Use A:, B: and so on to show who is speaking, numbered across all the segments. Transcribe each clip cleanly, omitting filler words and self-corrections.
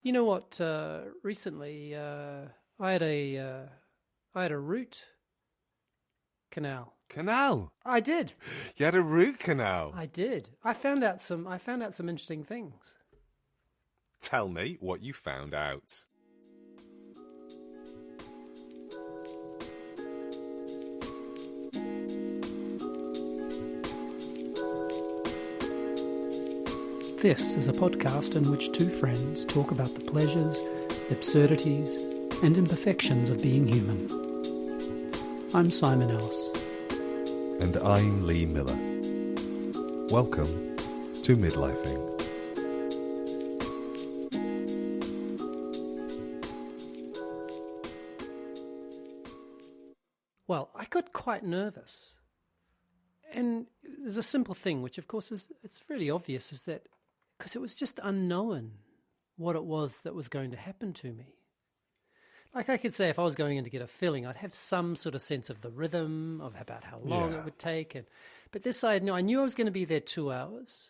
A: You know what? Recently, I had a root canal.
B: Canal?
A: I did.
B: You had a root canal?
A: I did. I found out some interesting things.
B: Tell me what you found out.
A: This is a podcast in which two friends talk about the pleasures, absurdities, and imperfections of being human. I'm Simon Ellis.
B: And I'm Lee Miller. Welcome to Midlifing.
A: Well, I got quite nervous. And there's a simple thing, which of course it's really obvious, is that because it was just unknown what it was that was going to happen to me. Like I could say if I was going in to get a filling, I'd have some sort of sense of the rhythm, of about how long it would take. But this I knew I was going to be there 2 hours.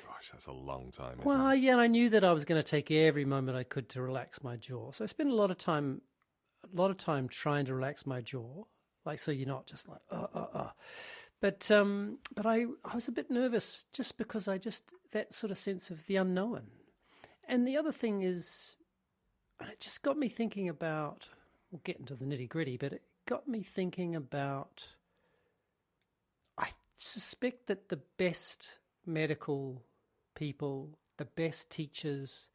B: Gosh, that's a long time, isn't
A: Well,
B: it?
A: yeah, and I knew that I was going to take every moment I could to relax my jaw. So I spent a lot of time trying to relax my jaw, like so you're not just like But I was a bit nervous just because that sort of sense of the unknown. And the other thing is, and it just got me thinking about, we'll get into the nitty-gritty, but it got me thinking about, I suspect that the best medical people, the best teachers,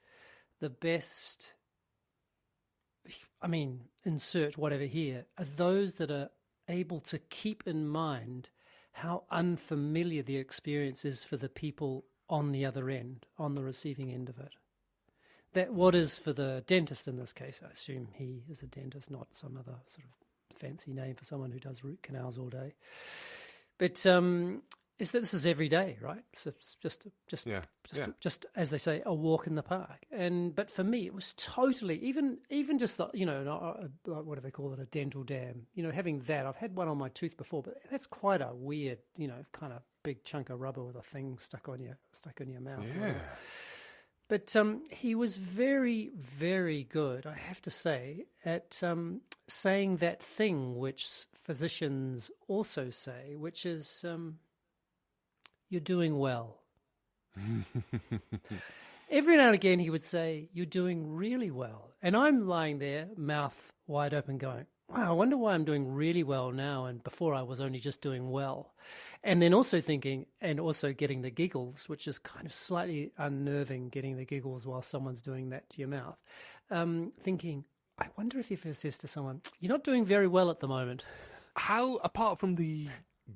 A: the best, insert whatever here, are those that are able to keep in mind how unfamiliar the experience is for the people on the other end, on the receiving end of it. That what is for the dentist in this case, I assume he is a dentist, not some other sort of fancy name for someone who does root canals all day. But is that this is every day, right? So it's just as they say, a walk in the park. But for me, it was totally even just the what do they call it, a dental dam? Having that, I've had one on my tooth before, but that's quite a weird, kind of big chunk of rubber with a thing stuck on your mouth.
B: Yeah.
A: But he was very, very good, I have to say, at saying that thing which physicians also say, which is, you're doing well. Every now and again he would say, you're doing really well. And I'm lying there, mouth wide open going, wow, I wonder why I'm doing really well now and before I was only just doing well. And then also thinking, and also getting the giggles, which is kind of slightly unnerving, getting the giggles while someone's doing that to your mouth. Thinking, I wonder if he ever says to someone, you're not doing very well at the moment.
B: How, apart from the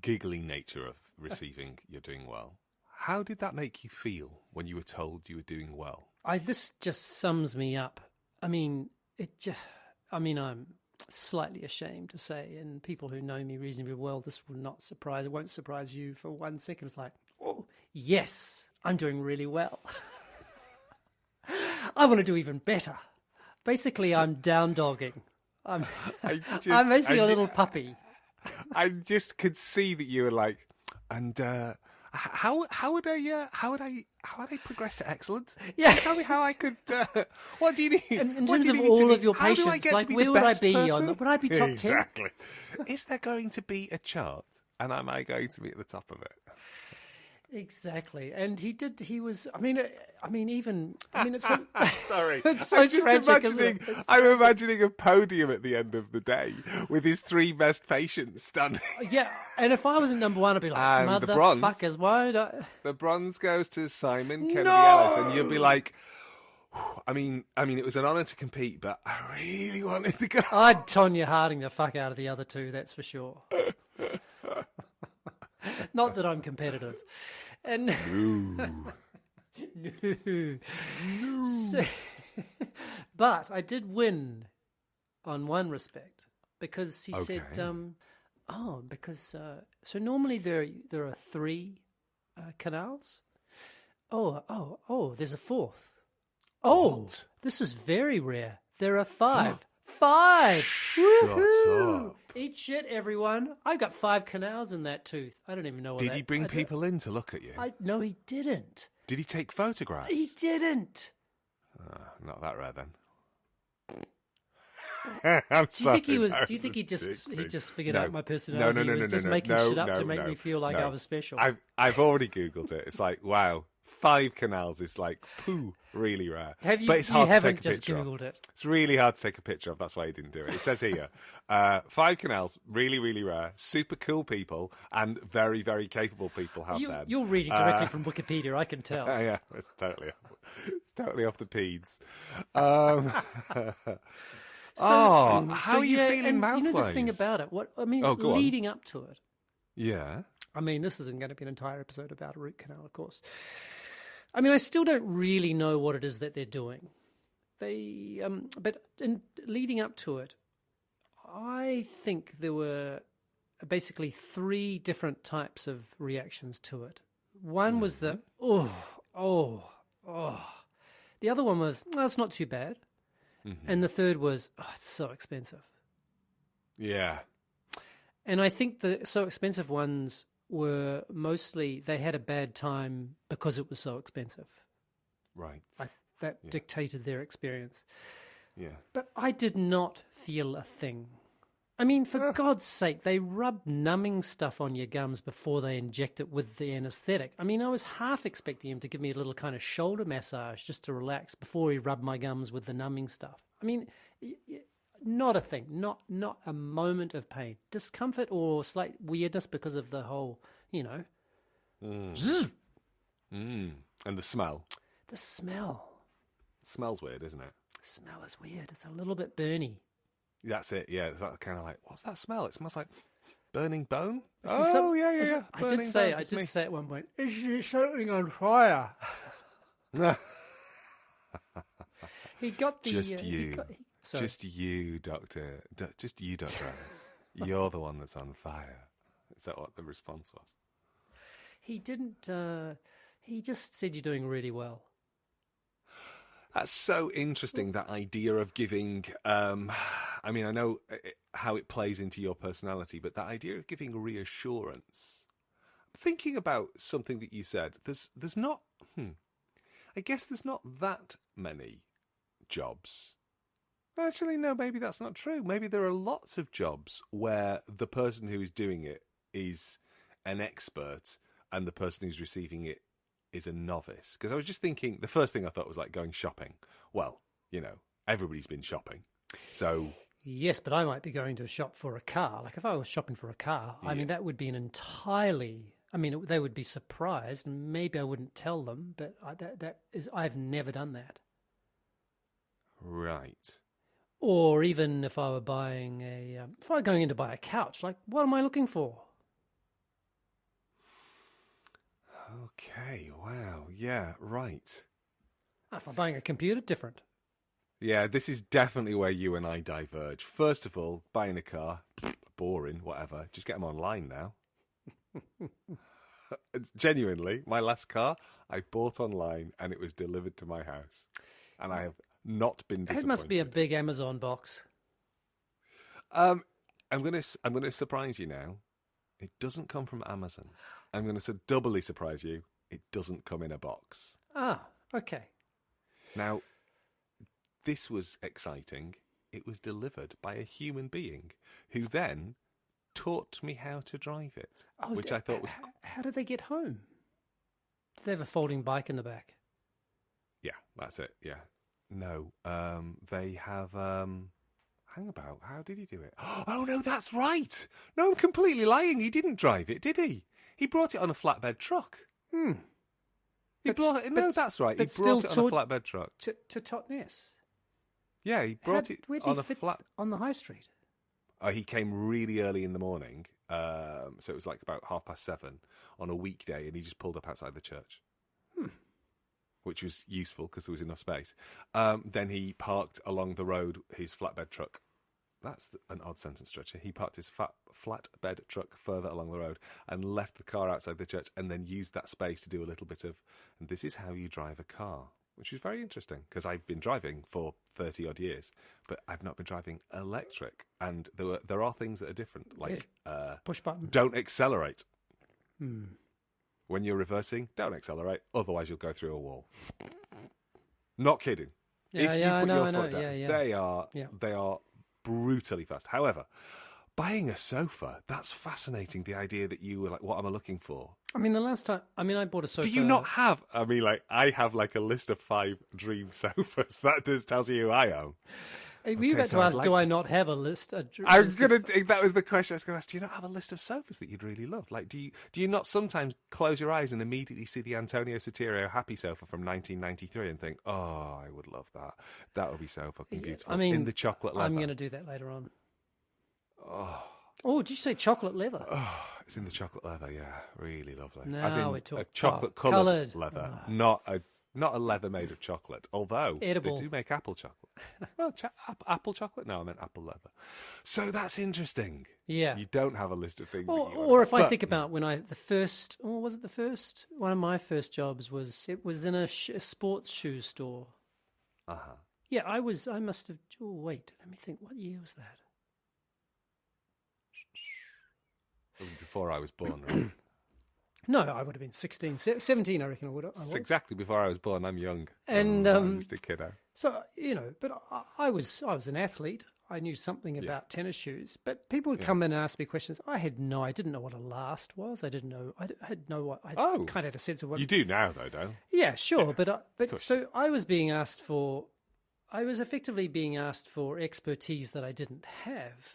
B: giggling nature of receiving you're doing well, how did that make you feel when you were told you were doing well?
A: This just sums me up. I'm slightly ashamed to say, and people who know me reasonably well, this won't surprise you for 1 second. It's like, oh, yes, I'm doing really well. I want to do even better. Basically, I'm down dogging. I'm basically a little puppy.
B: I just could see that you were like, and how would I progress to excellence?
A: Yeah.
B: Tell me how I could. What do you need?
A: In terms of all of your patients, like where would I be on? Would I be top 10?
B: Exactly. Is there going to be a chart, and am I going to be at the top of it?
A: Exactly, and he was. It's so,
B: sorry.
A: It's so tragic.
B: I'm imagining a podium at the end of the day with his 3 best patients standing.
A: Yeah, and if I wasn't number one, I'd be like,
B: And the bronze.
A: motherfuckers, why would I?
B: The bronze goes to Simon Kennedy Ellis, and you'll be like, it was an honour to compete, but I really wanted to go.
A: I'd Tonya Harding the fuck out of the other two, that's for sure. Not that I'm competitive. And
B: No.
A: No. So, but I did win on one respect because he said, so normally there are 3 canals. Oh, there's a 4th. Oh,
B: What?
A: this is very rare. There are 5. 5!
B: Shut up.
A: Eat shit, everyone. I got 5 canals in that tooth. I don't even know what
B: Did he bring people in to look at you?
A: No, he didn't.
B: Did he take photographs?
A: He didn't.
B: not that rare then. I'm sorry.
A: Do you think he just figured out my personality?
B: No,
A: He was just making shit up to make me feel like I was special.
B: I've already Googled it. It's like, wow, 5 canals is like, poo, really rare.
A: Have you?
B: But it's hard
A: you
B: to
A: haven't
B: take a
A: just
B: picture
A: Googled
B: of.
A: it.
B: It's really hard to take a picture of. That's why he didn't do it. It says here, 5 canals, really, really rare. Super cool people and very, very capable people have them.
A: You're reading directly from Wikipedia, I can tell.
B: Yeah, it's totally off the peds. How are you feeling mouth-wise?
A: You know the thing about it, leading up to it.
B: Yeah.
A: I mean, this isn't going to be an entire episode about a root canal, of course. I mean, I still don't really know what it is that they're doing. But in leading up to it, I think there were basically 3 different types of reactions to it. One was the, oh. The other one was, it's not too bad. Mm-hmm. And the third was, it's so expensive.
B: Yeah.
A: And I think the so expensive ones were mostly, they had a bad time because it was so expensive.
B: Right.
A: That dictated their experience.
B: Yeah.
A: But I did not feel a thing. I mean, for God's sake, they rub numbing stuff on your gums before they inject it with the anesthetic. I mean, I was half expecting him to give me a little kind of shoulder massage just to relax before he rubbed my gums with the numbing stuff. I mean, not a thing, not a moment of pain. Discomfort or slight weirdness because of the whole,
B: And the smell.
A: The smell.
B: It smells weird, isn't it?
A: The smell is weird. It's a little bit burny.
B: That's it, yeah. It's that kind of like, what's that smell? It smells like burning bone.
A: Yeah. I did say at one point, is there something on fire? He got the...
B: Just you, Doctor. Just you, Dr. Evans. You're the one that's on fire. Is that what the response was?
A: He didn't... he just said you're doing really well.
B: That's so interesting, that idea of giving... I mean, I know how it plays into your personality, but that idea of giving reassurance. Thinking about something that you said, there's not... I guess there's not that many jobs. Actually, no, maybe that's not true. Maybe there are lots of jobs where the person who is doing it is an expert and the person who's receiving it is a novice. Because I was just thinking, the first thing I thought was like going shopping. Well, everybody's been shopping. So...
A: Yes, but I might be going to a shop for a car. Like if I was shopping for a car, I mean, that would be an entirely... I mean, they would be surprised, and maybe I wouldn't tell them, but I've never done that.
B: Right.
A: Or even if I were buying if I were going in to buy a couch, like, what am I looking for?
B: Okay, wow, yeah, right.
A: If I'm buying a computer, different.
B: Yeah, this is definitely where you and I diverge. First of all, buying a car, boring, whatever. Just get them online now. It's genuinely, my last car, I bought online and it was delivered to my house. And I have not been disappointed.
A: It must be a big Amazon box.
B: I'm gonna surprise you now. It doesn't come from Amazon. I'm going to doubly surprise you. It doesn't come in a box.
A: Ah, okay.
B: Now, this was exciting. It was delivered by a human being who then taught me how to drive it, which I thought was...
A: How did they get home? Did they have a folding bike in the back?
B: Yeah, that's it, yeah. No, they have... Hang about, how did he do it? Oh, no, that's right. No, I'm completely lying. He didn't drive it, did he? He brought it on a flatbed truck. No, that's right. He brought it on a flatbed truck.
A: To Totnes?
B: Yeah, he brought it on a
A: on the high street.
B: He came really early in the morning, so it was like about 7:30 on a weekday, and he just pulled up outside the church, which was useful because there was enough space. Then he parked along the road his flatbed truck. That's an odd sentence structure. He parked his flatbed truck further along the road and left the car outside the church, and then used that space to do a little bit of, and this is how you drive a car, which is very interesting because I've been driving for 30 odd years, but I've not been driving electric. And there are things that are different, like
A: push button.
B: Don't accelerate. When you're reversing, don't accelerate, otherwise you'll go through a wall. Not kidding.
A: Yeah,
B: if
A: yeah,
B: you put
A: I
B: your
A: know.
B: foot down,
A: Yeah.
B: they are brutally fast. However, buying a sofa, that's fascinating. The idea that you were like, what am I looking for?
A: I mean, the last time, I bought a sofa.
B: Do you not have, I mean, like, I have like a list of 5 dream sofas. That just tells you who I am.
A: Were you about to ask, do I not have a list?
B: I was going to, that was the question I was going to ask. Do you not have a list of sofas that you'd really love? Like, do you not sometimes close your eyes and immediately see the Antonio Soterio Happy sofa from 1993 and think, oh, I would love that. That would be so fucking beautiful.
A: I mean,
B: in the chocolate leather.
A: I'm going to do that later on. Oh, did you say chocolate leather?
B: Oh, it's in the chocolate leather, yeah. Really lovely.
A: No,
B: as in
A: we're talking
B: a chocolate-coloured leather, not a leather made of chocolate. Although
A: edible.
B: They do make apple chocolate. Well, apple chocolate? No, I meant apple leather. So that's interesting.
A: Yeah.
B: You don't have a list of things.
A: Or if I think about when was it the first? One of my first jobs was in a sports shoe store.
B: Uh-huh.
A: Yeah, I must have. Oh, wait, let me think. What year was that?
B: Before I was born, right?
A: No, I would have been 16, 17, I reckon I was.
B: It's exactly before I was born. I'm young.
A: And
B: I'm just a kiddo.
A: So, but I was an athlete. I knew something about tennis shoes, but people would come in and ask me questions. I didn't know what a last was. I didn't know. I had no what. I kind of had a sense of what.
B: You do now, though, don't you?
A: Yeah, sure. Yeah, but so I was effectively being asked for expertise that I didn't have.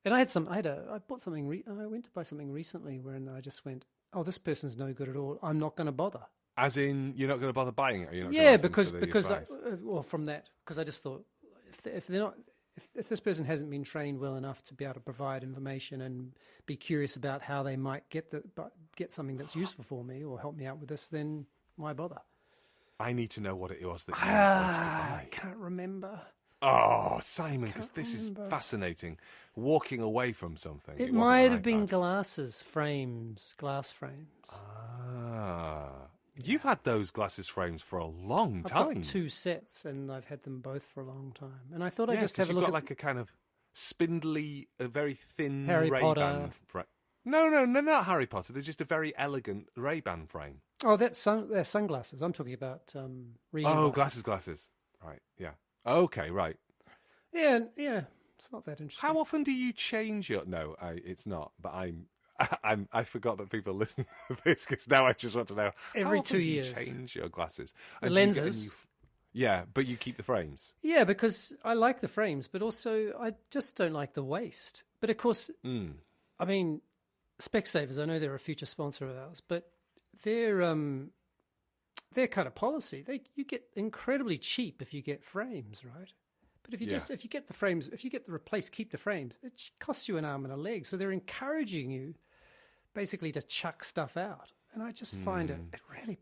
A: And I bought something. I went to buy something recently wherein I just went, oh, this person's no good at all. I'm not going to bother.
B: As in, you're not going to bother buying it? Or you're not
A: because from that, because I just thought if this person hasn't been trained well enough to be able to provide information and be curious about how they might get something that's useful for me or help me out with this, then why bother?
B: I need to know what it was that you wanted to buy.
A: I can't remember.
B: Oh, Simon, because this is fascinating. Walking away from something.
A: It might have been glass frames.
B: You've had those glasses frames for a long time.
A: I've got 2 sets, and I've had them both for a long time. And I thought I'd just have a
B: look
A: look
B: at like a kind of spindly, a very thin
A: Harry Potter
B: Ray-Ban frame. No, not Harry Potter. There's just a very elegant Ray-Ban frame.
A: Oh, they're sunglasses. I'm talking about reading
B: glasses. Right, yeah. Okay, right.
A: Yeah, it's not that interesting.
B: How often do you change your? No, it's not. But I forgot that people listen to this because now I just want to know.
A: Every 2 years,
B: you change your glasses.
A: The lenses.
B: Yeah, but you keep the frames.
A: Yeah, because I like the frames, but also I just don't like the waste. But of course, I mean, Specsavers. I know they're a future sponsor of ours, but their kind of policy, you get incredibly cheap if you get frames, right? But if you if you get the frames, if you get the replace, keep the frames, it costs you an arm and a leg. So they're encouraging you basically to chuck stuff out, and I just find it really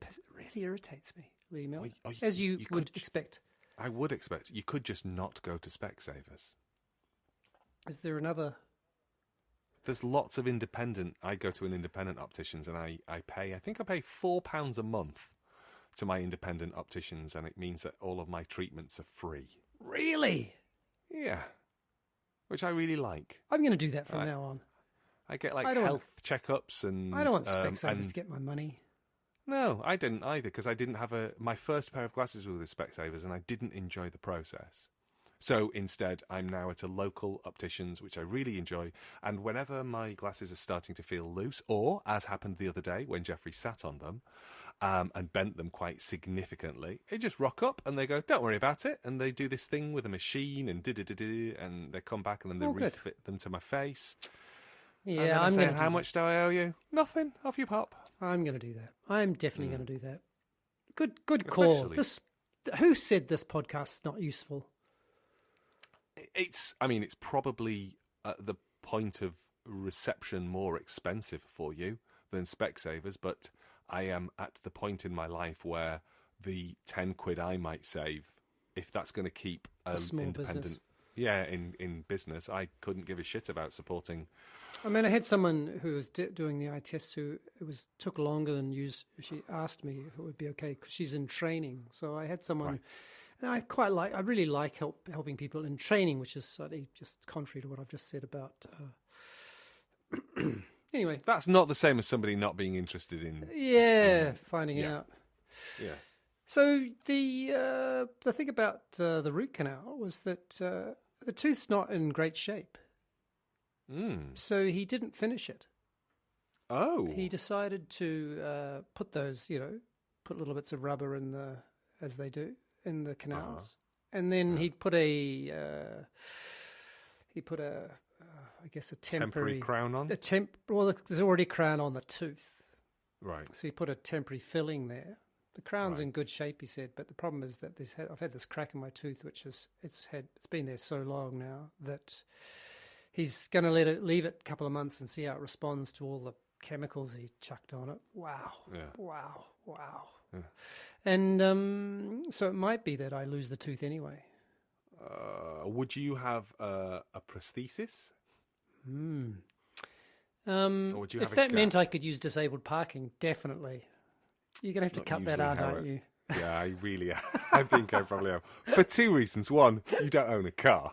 A: irritates me, Lee Miller, as you would expect.
B: I would expect. You could just not go to Specsavers.
A: Is there another?
B: There's lots of independent. I go to an independent opticians, and I pay £4 a month to my independent opticians, and it means that all of my treatments are free.
A: Really?
B: Yeah. Which I really like.
A: I'm going to do that from now on.
B: I get health checkups and...
A: I don't want Specsavers to get my money.
B: No, I didn't either, because I didn't have my first pair of glasses were with Specsavers, and I didn't enjoy the process. So instead, I'm now at a local optician's, which I really enjoy. And whenever my glasses are starting to feel loose, or as happened the other day when Jeffrey sat on them and bent them quite significantly, they just rock up and they go, "Don't worry about it." And they do this thing with a machine and and they come back and then they refit them to my face.
A: Yeah,
B: I'm saying, how much do I owe you? Nothing. Off you pop.
A: I'm going to do that. I'm definitely going to do that. Good call. Who said this podcast's not useful?
B: It's probably at the point of reception more expensive for you than Specsavers, but I am at the point in my life where the 10 quid I might save, if that's going to keep
A: a small
B: independent
A: business.
B: Yeah, in business, I couldn't give a shit about supporting.
A: I mean, I had someone who was doing the eye tests who took longer than usual. She asked me if it would be okay because she's in training. So I had someone... Right. And I really like helping people in training, which is slightly just contrary to what I've just said about. Anyway,
B: that's not the same as somebody not being interested in.
A: Finding out.
B: Yeah.
A: So the thing about the root canal was that the tooth's not in great shape. So he didn't finish it.
B: Oh.
A: He decided to put those, put little bits of rubber in as they do in the canals, and then he put a I guess a temporary
B: crown on.
A: Well, there's already a crown on the tooth,
B: Right.
A: so he put a temporary filling there. The crown's in good shape, he said, but the problem is that I've had this crack in my tooth, which it's been there so long now that he's going to leave it a couple of months and see how it responds to all the chemicals he chucked on it. Wow.
B: Yeah.
A: Wow.
B: Yeah.
A: And so it might be that I lose the tooth anyway.
B: Would you have a prosthesis?
A: Or
B: would you have
A: if that meant I could use disabled parking, definitely. You're going to have to cut that out, aren't you?
B: Yeah, I really am. I think I probably am. For two reasons. One, you don't own a car.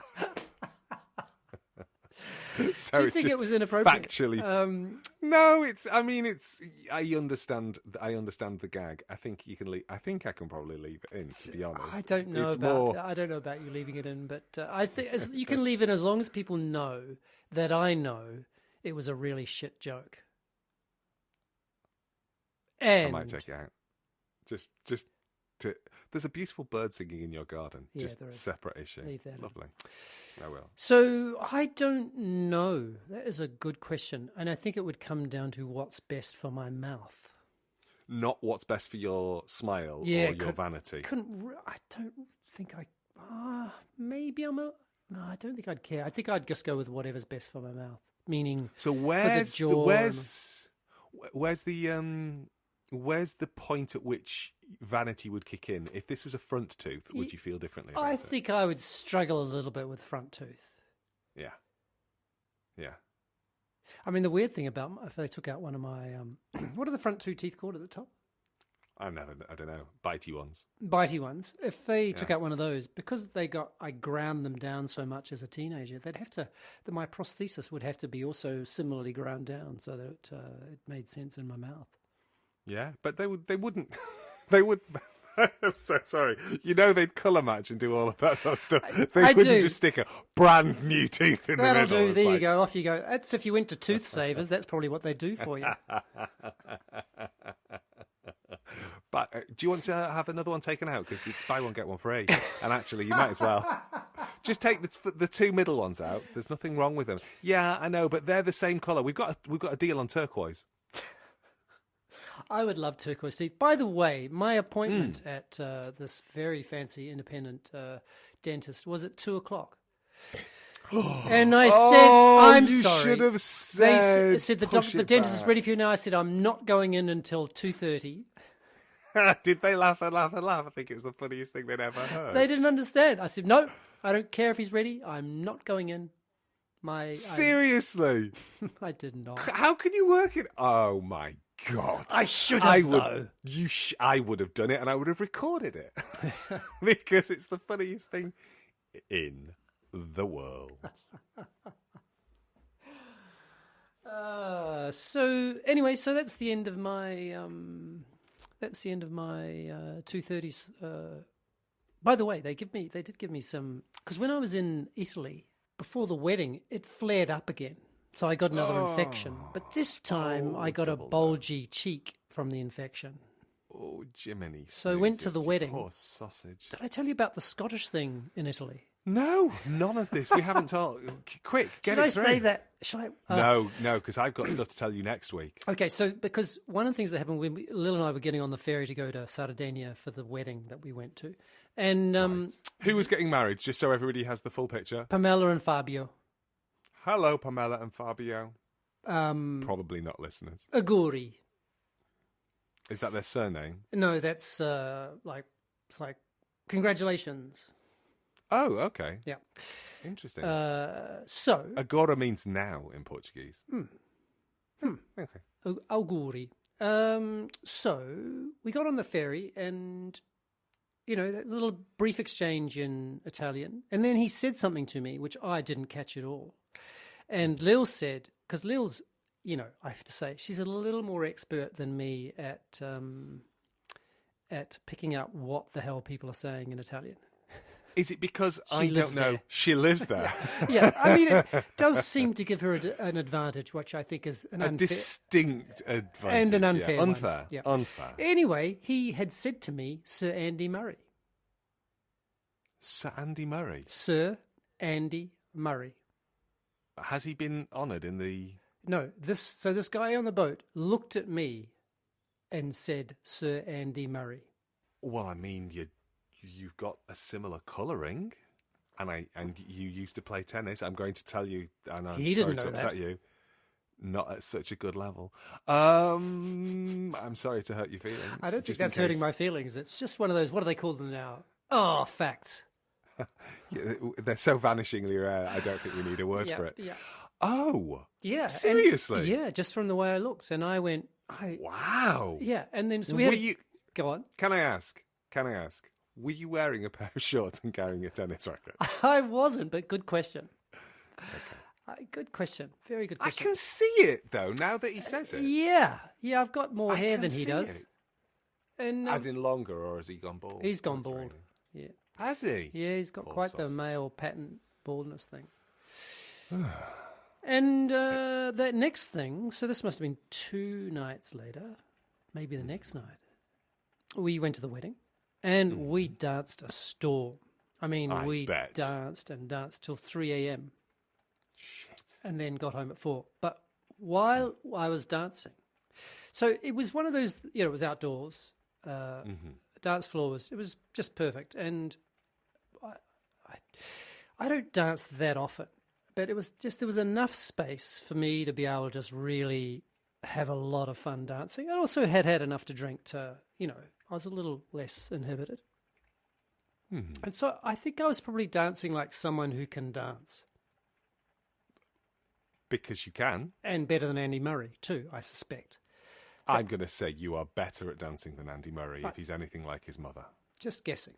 B: So
A: do you think it was inappropriate?
B: Factually, no. I understand the gag. I think you can leave. I think I can probably leave it in. To be honest,
A: I don't know about you leaving it in, but I think you can leave it as long as people know that I know it was a really shit joke. And
B: I might take it out. Just to. There's a beautiful bird singing in your garden.
A: Yeah,
B: just
A: there is.
B: separate issue.
A: Leave that
B: Lovely. I will.
A: So I don't know. That is a good question, and I think it would come down to what's best for my mouth.
B: Not what's best for your smile or your vanity.
A: I don't think maybe I'm a. No, I don't think I'd care. I think I'd just go with whatever's best for my mouth. Meaning,
B: so where's the point at which vanity would kick in? If this was a front tooth, would you feel differently about it?
A: I think I would struggle a little bit with front tooth.
B: Yeah.
A: I mean, the weird thing about if they took out one of my what are the front two teeth called at the top?
B: I don't know. Bitey ones.
A: If they took out one of those, because I ground them down so much as a teenager, my prosthesis would have to be also similarly ground down so that it made sense in my mouth.
B: Yeah, but they wouldn't. They would. I'm so sorry. They'd colour match and do all of that sort of stuff. They wouldn't just stick a brand new tooth in the middle.
A: That'll do. There you go. Off you go. That's if you went to Toothsavers. That's probably what they do for you.
B: But do you want to have another one taken out? Because it's buy one get one free. And actually, you might as well. Just take the two middle ones out. There's nothing wrong with them. Yeah, I know, but they're the same colour. We've got a deal on turquoise.
A: I would love turquoise teeth. By the way, my appointment at this very fancy independent dentist was at 2:00. And I said, I'm sorry.
B: You should have said.
A: They said the dentist is ready for you now. I said, I'm not going in until 2:30.
B: Did they laugh and laugh and laugh? I think it was the funniest thing they'd ever heard.
A: They didn't understand. I said, no, I don't care if he's ready. I'm not going in.
B: Seriously?
A: I did not.
B: How can you work it? Oh my God!
A: I should have.
B: I would have done it, and I would have recorded it because it's the funniest thing in the world.
A: So that's the end of my. That's the end of my 230s. By the way, they did give me some, because when I was in Italy before the wedding, it flared up again. So I got another infection. But this time I got a bulgy cheek from the infection.
B: Oh, Jiminy.
A: So I went to the wedding.
B: Poor sausage.
A: Did I tell you about the Scottish thing in Italy?
B: No, none of this. We haven't told. Quick, get it through.
A: Should I say that?
B: No, because I've got stuff to tell you next week.
A: Okay, so because one of the things that happened when Lil and I were getting on the ferry to go to Sardegna for the wedding that we went to. And
B: who was getting married, just so everybody has the full picture?
A: Pamela and Fabio.
B: Hello, Pamela and Fabio. Probably not listeners.
A: Auguri.
B: Is that their surname?
A: No, that's like congratulations.
B: Oh, okay.
A: Yeah.
B: Interesting.
A: So
B: agora means now in Portuguese. Okay.
A: Auguri. So we got on the ferry and, that little brief exchange in Italian. And then he said something to me, which I didn't catch at all. And Lil said, because Lil's, I have to say, she's a little more expert than me at at picking up what the hell people are saying in Italian.
B: Is it because
A: She lives there.
B: she lives there?
A: Yeah, I mean, it does seem to give her an advantage, which I think is an
B: A
A: unfair...
B: distinct advantage.
A: And an unfair one.
B: Unfair.
A: Yeah.
B: Unfair.
A: Anyway, he had said to me, Sir Andy Murray.
B: Sir Andy Murray.
A: Sir Andy Murray.
B: Has he been honoured in the...
A: No, this guy on the boat looked at me and said, Sir Andy Murray.
B: Well, I mean, you've got a similar colouring, and you used to play tennis. I'm going to tell you, and I'm
A: He
B: sorry
A: didn't
B: to
A: know
B: upset
A: that.
B: you, not at such a good level. I'm sorry to hurt your feelings.
A: I don't think
B: just in
A: that's hurting
B: case.
A: my feelings. It's just one of those, what do they call them now? Oh, facts.
B: Yeah, they're so vanishingly rare, I don't think we need a word for it.
A: Yeah.
B: Oh,
A: Yeah.
B: seriously?
A: Yeah, just from the way I looked. And I went,
B: Wow.
A: yeah. And then so
B: Were you...
A: Go on.
B: Can I ask? Were you wearing a pair of shorts and carrying a tennis racket?
A: I wasn't, but good question. Good question. Very good
B: I
A: question.
B: can see it, though, now that he says it.
A: Yeah. Yeah, I've got more hair
B: can
A: than he
B: see
A: does.
B: it.
A: And
B: As in longer, or has he gone bald?
A: he's gone
B: That's
A: bald.
B: right.
A: Yeah.
B: Has he?
A: Yeah, he's got
B: Poor
A: quite the
B: sauce.
A: male pattern baldness thing. And that next thing, so this must have been 2 nights later, maybe the next night, we went to the wedding and we danced a storm. I mean,
B: I
A: we
B: bet.
A: danced and danced till 3 a.m.
B: Shit.
A: and then got home at 4. But while I was dancing, so it was one of those, it was outdoors. Dance floor it was just perfect. And I don't dance that often, but it was just, there was enough space for me to be able to just really have a lot of fun dancing. I also had enough to drink to, I was a little less inhibited. And so I think I was probably dancing like someone who can dance.
B: Because you can.
A: And better than Andy Murray, too, I suspect.
B: I'm going to say you are better at dancing than Andy Murray if he's anything like his mother.
A: Just guessing.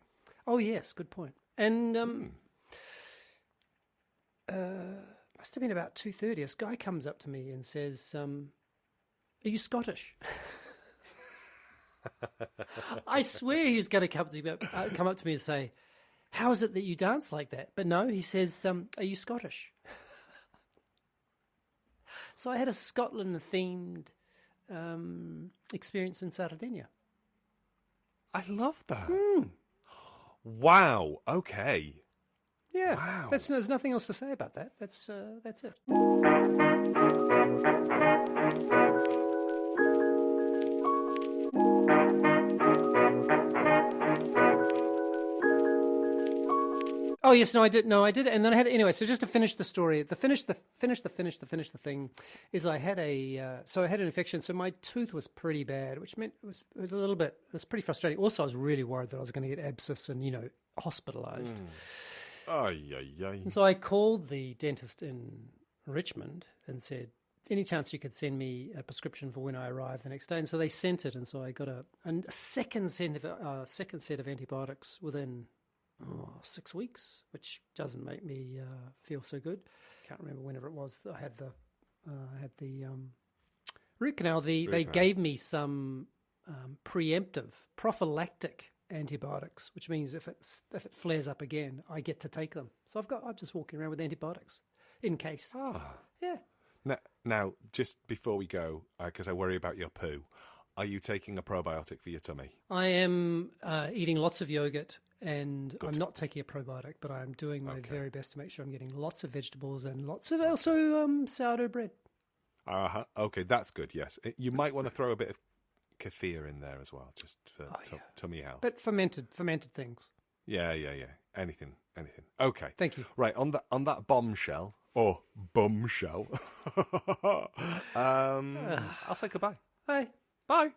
A: Oh, yes, good point. And must have been about 2:30. This guy comes up to me and says, are you Scottish? I swear he was going to come up to me and say, how is it that you dance like that? But no, he says, are you Scottish? So I had a Scotland-themed experience in Sardegna.
B: I love that. Wow. Okay.
A: Yeah,
B: Wow.
A: There's nothing else to say about that. That's it. Oh yes, no, I did, and then I had anyway. So just to finish the story, the thing is I had an infection. So my tooth was pretty bad, which meant it was pretty frustrating. Also, I was really worried that I was going to get abscess and hospitalised. And so I called the dentist in Richmond and said, any chance you could send me a prescription for when I arrive the next day? And so they sent it, and so I got a second set of antibiotics within 6 weeks, which doesn't make me feel so good. Can't remember whenever it was that I had the root canal. They gave me some pre-emptive, prophylactic antibiotics, which means if it flares up again, I get to take them. So I'm just walking around with antibiotics in case. Yeah.
B: Now, just before we go, because I worry about your poo, are you taking a probiotic for your tummy?
A: I am eating lots of yogurt, and
B: Good.
A: I'm not taking a probiotic, but I'm doing my very best to make sure I'm getting lots of vegetables and lots of also sourdough bread.
B: Okay, that's good, yes. You might want to throw a bit of kefir in there as well, just for tummy health.
A: But fermented things.
B: Yeah. Anything. Okay.
A: Thank you.
B: Right, on that bombshell, or bumshell, I'll say goodbye.
A: Bye.
B: Bye.